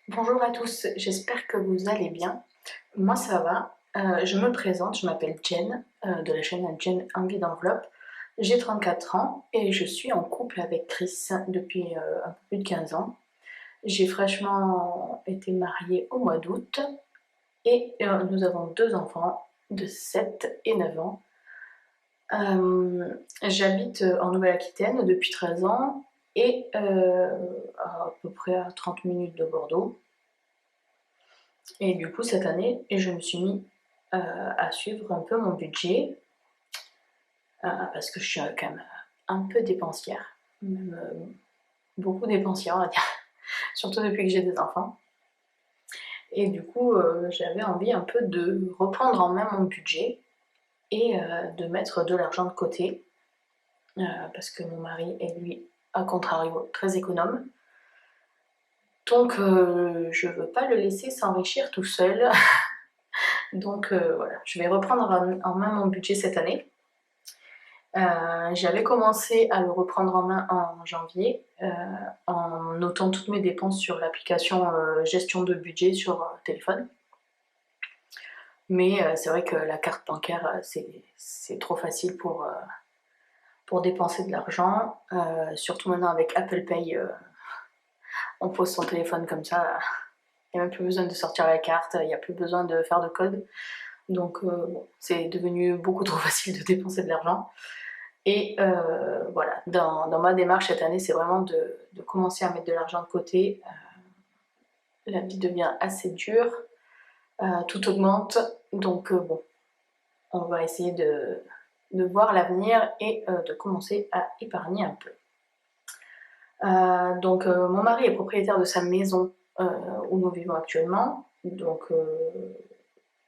Bonjour à tous, j'espère que vous allez bien. Moi ça va. Je me présente, je m'appelle Jen, de la chaîne Jen Envie d'enveloppe. J'ai 34 ans et je suis en couple avec Chris depuis un peu plus de 15 ans. J'ai fraîchement été mariée au mois d'août et nous avons deux enfants de 7 et 9 ans. J'habite en Nouvelle-Aquitaine depuis 13 ans et à peu près à 30 minutes de Bordeaux. Et du coup, cette année, je me suis mis à suivre un peu mon budget parce que je suis quand même un peu dépensière, même beaucoup dépensière, on va dire, surtout depuis que j'ai des enfants. Et du coup, j'avais envie un peu de reprendre en main mon budget et de mettre de l'argent de côté parce que mon mari est lui, à contrario, très économe. Donc, je veux pas le laisser s'enrichir tout seul. Donc voilà, je vais reprendre en main mon budget cette année. J'avais commencé à le reprendre en main en janvier en notant toutes mes dépenses sur l'application gestion de budget sur téléphone. Mais c'est vrai que la carte bancaire, c'est trop facile pour dépenser de l'argent. Surtout maintenant avec Apple Pay, on pose son téléphone comme ça. Il n'y a même plus besoin de sortir la carte, il n'y a plus besoin de faire de code. Donc bon, c'est devenu beaucoup trop facile de dépenser de l'argent. Et voilà, dans ma démarche cette année, c'est vraiment de commencer à mettre de l'argent de côté. La vie devient assez dure, tout augmente, donc bon, on va essayer de voir l'avenir et de commencer à épargner un peu. Donc mon mari est propriétaire de sa maison où nous vivons actuellement, donc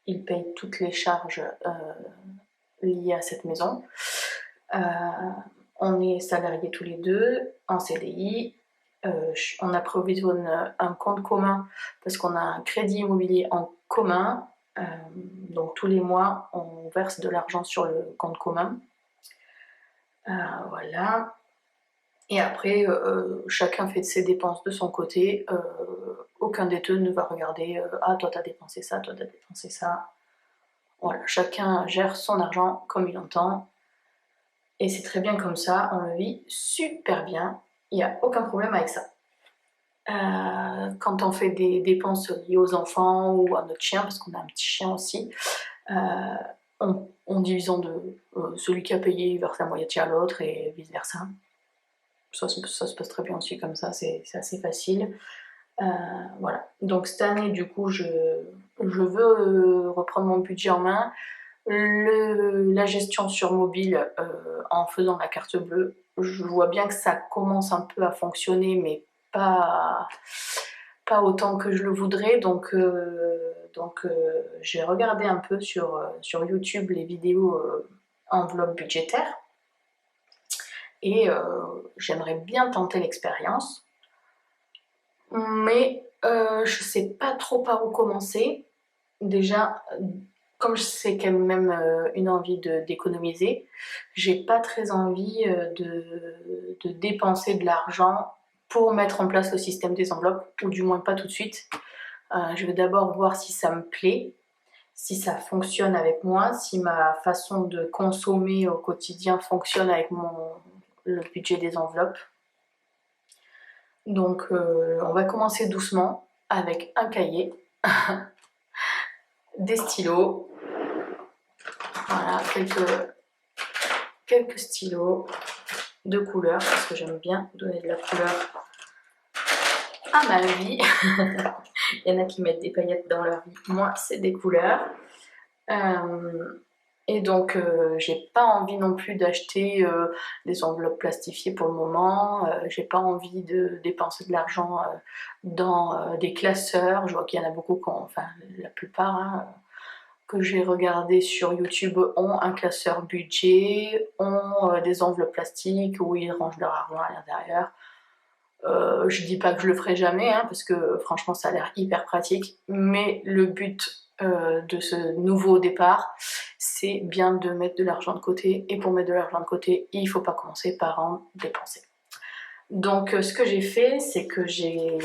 il paye toutes les charges liées à cette maison. On est salariés tous les deux en CDI. On approvisionne un compte commun parce qu'on a un crédit immobilier en commun. Donc tous les mois, on verse de l'argent sur le compte commun. Voilà. Et après, chacun fait ses dépenses de son côté. Aucun des deux ne va regarder ah, toi t'as dépensé ça, toi t'as dépensé ça. Voilà, chacun gère son argent comme il entend. Et c'est très bien comme ça, on le vit super bien, il n'y a aucun problème avec ça. Quand on fait des dépenses liées aux enfants ou à notre chien, parce qu'on a un petit chien aussi, on divise en deux. Celui qui a payé il verse la moitié à l'autre et vice versa. Ça se passe très bien aussi comme ça, c'est assez facile. Voilà. Donc cette année, du coup, je veux reprendre mon budget en main. La gestion sur mobile en faisant la carte bleue, je vois bien que ça commence un peu à fonctionner, mais pas autant que je le voudrais. Donc j'ai regardé un peu sur YouTube les vidéos enveloppe budgétaire et j'aimerais bien tenter l'expérience, mais je sais pas trop par où commencer. Déjà, comme c'est quand même une envie d'économiser, j'ai pas très envie de dépenser de l'argent pour mettre en place le système des enveloppes, ou du moins pas tout de suite. Je vais d'abord voir si ça me plaît, si ça fonctionne avec moi, si ma façon de consommer au quotidien fonctionne avec le budget des enveloppes. Donc on va commencer doucement avec un cahier, des stylos, voilà, quelques stylos de couleur parce que j'aime bien donner de la couleur à ma vie. Il y en a qui mettent des paillettes dans leur vie, moi c'est des couleurs. Et donc j'ai pas envie non plus d'acheter des enveloppes plastifiées pour le moment, j'ai pas envie de dépenser de l'argent dans des classeurs. Je vois qu'il y en a beaucoup, enfin la plupart hein, que j'ai regardé sur YouTube ont un classeur budget, ont des enveloppes plastiques où ils rangent leur argent à l'intérieur. Je dis pas que je le ferai jamais, hein, parce que franchement ça a l'air hyper pratique, mais le but de ce nouveau départ, c'est bien de mettre de l'argent de côté, et pour mettre de l'argent de côté, il faut pas commencer par en dépenser. Donc ce que j'ai fait, c'est que j'ai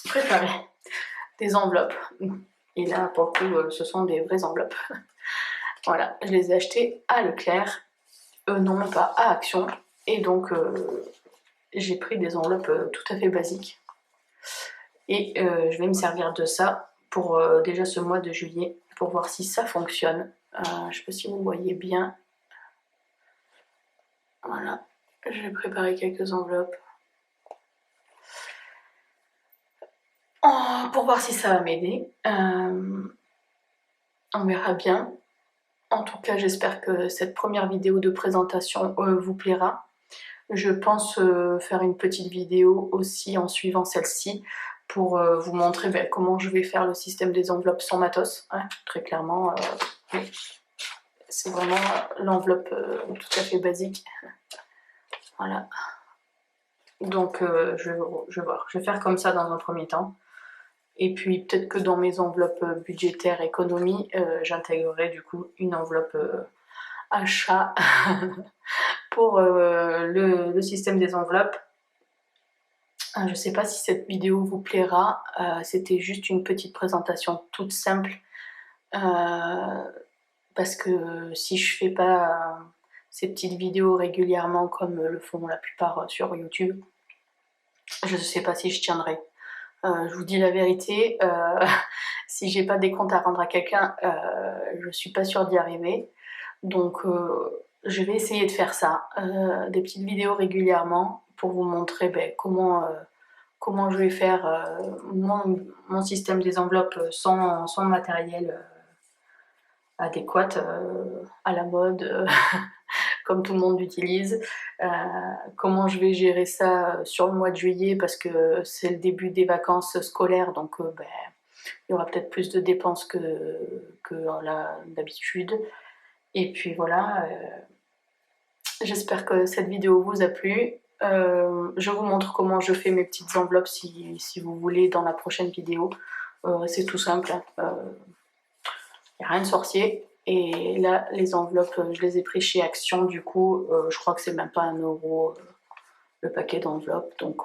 préparé des enveloppes. Et là, pour le coup, ce sont des vraies enveloppes. Voilà, je les ai achetées à Leclerc, non même pas à Action. Et donc, j'ai pris des enveloppes tout à fait basiques. Et je vais me servir de ça pour déjà ce mois de juillet, pour voir si ça fonctionne. Je ne sais pas si vous voyez bien. Voilà, j'ai préparé quelques enveloppes. Pour voir si ça va m'aider. On verra bien. En tout cas, j'espère que cette première vidéo de présentation vous plaira. Je pense faire une petite vidéo aussi en suivant celle-ci pour vous montrer comment je vais faire le système des enveloppes sans matos. Hein, très clairement, oui. C'est vraiment l'enveloppe tout à fait basique. Voilà. Donc je vais voir. Je vais faire comme ça dans un premier temps. Et puis peut-être que dans mes enveloppes budgétaires économie, j'intégrerai du coup une enveloppe achat pour le système des enveloppes. Je ne sais pas si cette vidéo vous plaira, c'était juste une petite présentation toute simple, parce que si je fais pas ces petites vidéos régulièrement comme le font la plupart sur YouTube, je ne sais pas si je tiendrai. Je vous dis la vérité, si j'ai pas des comptes à rendre à quelqu'un, je suis pas sûre d'y arriver. Donc je vais essayer de faire ça, des petites vidéos régulièrement pour vous montrer comment je vais faire mon système des enveloppes sans matériel adéquat, à la mode, comme tout le monde l'utilise. Comment je vais gérer ça sur le mois de juillet parce que c'est le début des vacances scolaires, donc il y aura peut-être plus de dépenses que d'habitude. Et puis voilà, j'espère que cette vidéo vous a plu. Je vous montre comment je fais mes petites enveloppes si vous voulez dans la prochaine vidéo. C'est tout simple, il n'y a rien de sorcier. Et là, les enveloppes, je les ai pris chez Action, du coup, je crois que c'est même pas 1 € le paquet d'enveloppes. Donc,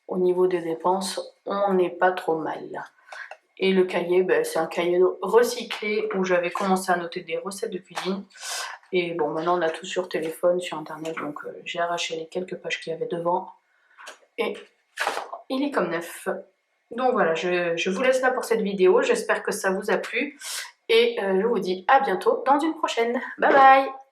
au niveau des dépenses, on n'est pas trop mal. Et le cahier, c'est un cahier recyclé où j'avais commencé à noter des recettes de cuisine. Et bon, maintenant on a tout sur téléphone, sur internet, donc j'ai arraché les quelques pages qu'il y avait devant. Et il est comme neuf. Donc voilà, je vous laisse là pour cette vidéo. J'espère que ça vous a plu. Et je vous dis à bientôt dans une prochaine. Bye bye!